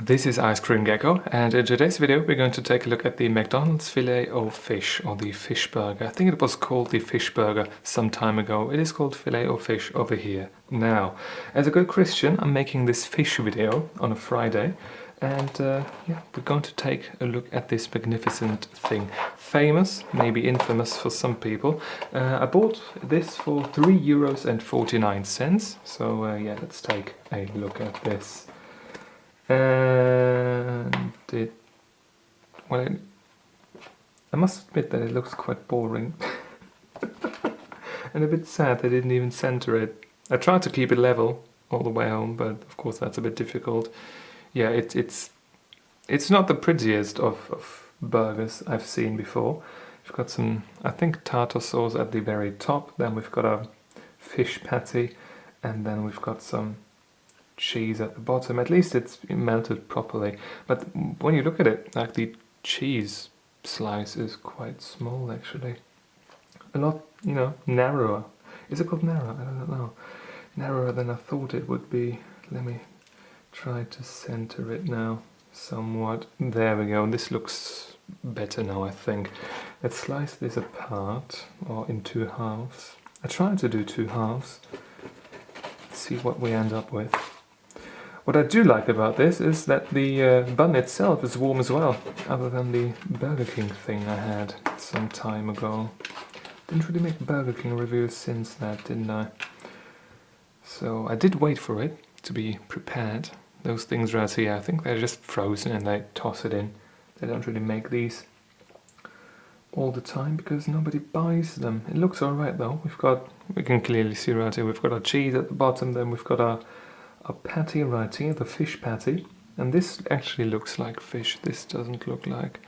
This is Ice Cream Gecko, and in today's video we're going to take a look at the McDonald's Filet-o-Fish, or the fish burger. I think it was called the fish burger some time ago. It is called Filet-o-Fish over here. Now, as a good Christian, I'm making this fish video on a Friday, and yeah, we're going to take a look at this magnificent thing. Famous, maybe infamous for some people. I bought this for €3.49, so yeah, let's take a look at this. And I must admit that it looks quite boring and a bit sad they didn't even center it. I tried to keep it level all the way home, but of course that's a bit difficult. Yeah, it's not the prettiest of burgers I've seen before. We've got some, I think, tartar sauce at the very top, then we've got a fish patty, and then we've got some cheese at the bottom. At least it's melted properly, but when you look at it, like, the cheese slice is quite small actually. A lot, you know, narrower. Is it called narrow? I don't know. Narrower than I thought it would be. Let me try to center it now somewhat. There we go. This looks better now, I think. Let's slice this apart, or in two halves. I tried to do two halves. Let's see what we end up with. What I do like about this is that the bun itself is warm as well, other than the Burger King thing I had some time ago. Didn't really make Burger King reviews since that, didn't I? So I did wait for it to be prepared. Those things right here, I think they're just frozen and they toss it in. They don't really make these all the time because nobody buys them. It looks alright though. We can clearly see right here, we've got our cheese at the bottom, then we've got our patty right here, the fish patty, and this actually looks like fish. This doesn't look like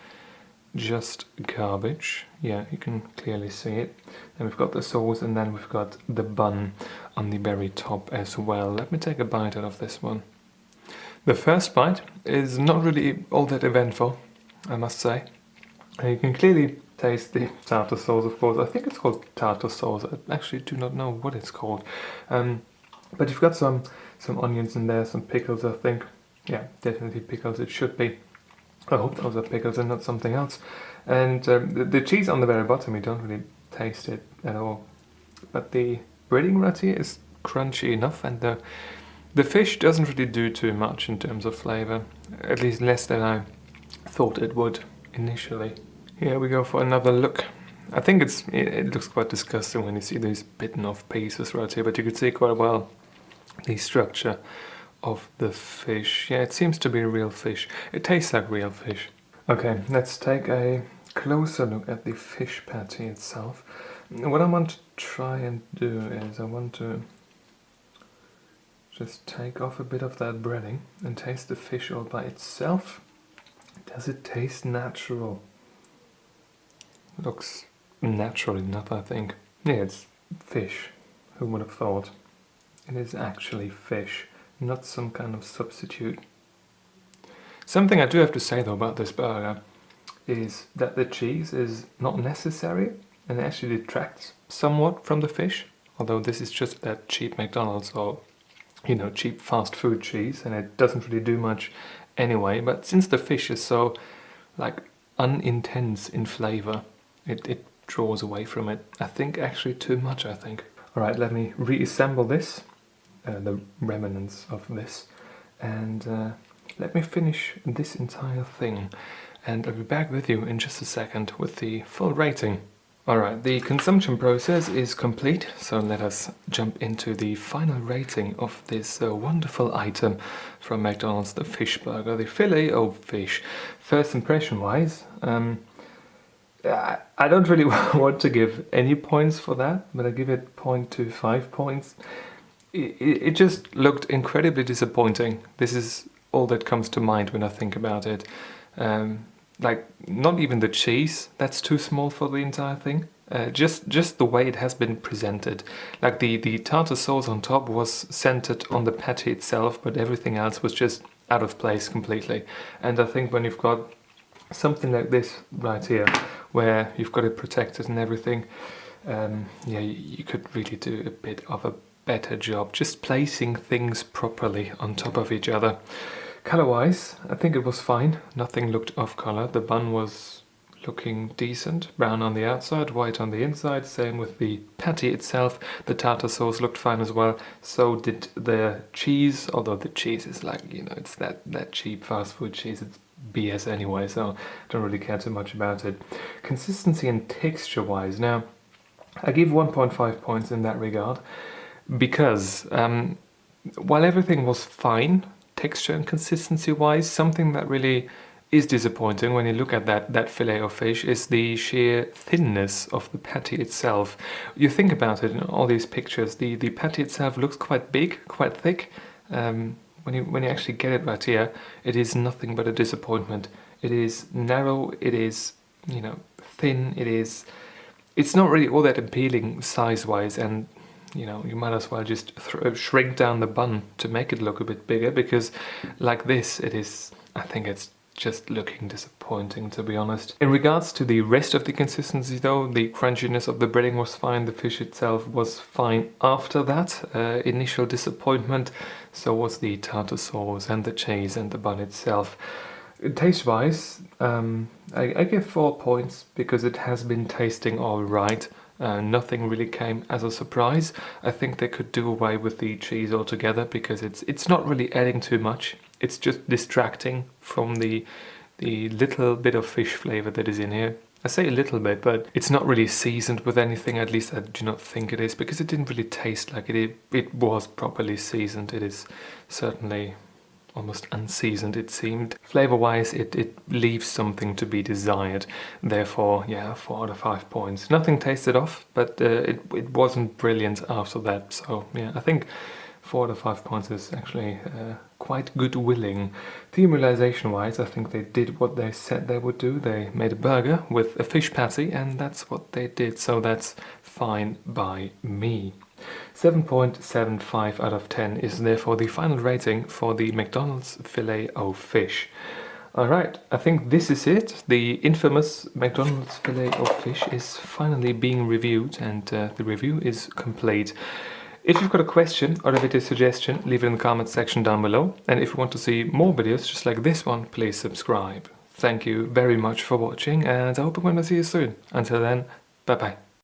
just garbage. Yeah, you can clearly see it. And we've got the sauce, and then we've got the bun on the very top as well. Let me take a bite out of this one. The first bite is not really all that eventful, I must say. And you can clearly taste the tartar sauce, of course. I think it's called tartar sauce. I actually do not know what it's called. But you've got some onions in there, some pickles, I think. Yeah, definitely pickles, it should be. I hope those are pickles and not something else. And the cheese on the very bottom, you don't really taste it at all. But the breading right here is crunchy enough, and the fish doesn't really do too much in terms of flavor. At least less than I thought it would initially. Here we go for another look. I think it looks quite disgusting when you see these bitten off pieces right here, but you can see quite well the structure of the fish. Yeah, it seems to be real fish. It tastes like real fish. Okay, let's take a closer look at the fish patty itself. What I want to try and do is I want to just take off a bit of that breading and taste the fish all by itself. Does it taste natural? Looks natural enough, I think. Yeah, it's fish. Who would have thought? It is actually fish, not some kind of substitute. Something I do have to say though about this burger is that the cheese is not necessary and it actually detracts somewhat from the fish. Although this is just that cheap McDonald's, or, you know, cheap fast food cheese, and it doesn't really do much anyway. But since the fish is so, like, unintense in flavor, it draws away from it. I think actually too much, I think. Alright, let me reassemble this. The remnants of this, and let me finish this entire thing, and I'll be back with you in just a second with the full rating. Alright, the consumption process is complete, so let us jump into the final rating of this wonderful item from McDonald's, the fish burger, the Filet-o-Fish. First impression wise, I don't really want to give any points for that, but I give it 0.25 points. It just looked incredibly disappointing. This is all that comes to mind when I think about it. Like, not even the cheese, that's too small for the entire thing. Just the way it has been presented. Like, the tartar sauce on top was centered on the patty itself, but everything else was just out of place completely. And I think when you've got something like this right here, where you've got it protected and everything, yeah, you could really do a bit of a better job just placing things properly on top of each other. Color-wise, I think it was fine. Nothing looked off color. The bun was looking decent. Brown on the outside, white on the inside. Same with the patty itself. The tartar sauce looked fine as well. So did the cheese, although the cheese is like, you know, it's that cheap fast food cheese. It's BS anyway, so I don't really care too much about it. Consistency and texture-wise, now, I give 1.5 points in that regard because while everything was fine, texture and consistency wise, something that really is disappointing when you look at that filet of fish is the sheer thinness of the patty itself. You think about it in all these pictures, the patty itself looks quite big, quite thick. When you actually get it right here, it is nothing but a disappointment. It is narrow, it is, you know, thin, it's not really all that appealing size-wise, and you know, you might as well just shrink down the bun to make it look a bit bigger, because like this, I think it's just looking disappointing, to be honest. In regards to the rest of the consistency though, the crunchiness of the breading was fine, the fish itself was fine after that initial disappointment, so was the tartar sauce and the cheese and the bun itself. Taste-wise, I give 4 points because it has been tasting all right. Nothing really came as a surprise. I think they could do away with the cheese altogether because it's not really adding too much. It's just distracting from the little bit of fish flavor that is in here. I say a little bit, but it's not really seasoned with anything. At least I do not think it is, because it didn't really taste like it was properly seasoned. It is certainly almost unseasoned, it seemed. Flavor-wise, it leaves something to be desired. Therefore, yeah, 4 out of 5 points. Nothing tasted off, but it wasn't brilliant after that. So, yeah, I think 4 out of 5 points is actually quite good willing. Theme realization-wise, I think they did what they said they would do. They made a burger with a fish patty, and that's what they did. So that's fine by me. 7.75 out of 10 is therefore the final rating for the McDonald's Filet-o-Fish. Alright, I think this is it. The infamous McDonald's Filet-o-Fish is finally being reviewed, and the review is complete. If you've got a question or a video suggestion, leave it in the comment section down below. And if you want to see more videos just like this one, please subscribe. Thank you very much for watching, and I hope I'm going to see you soon. Until then, bye bye.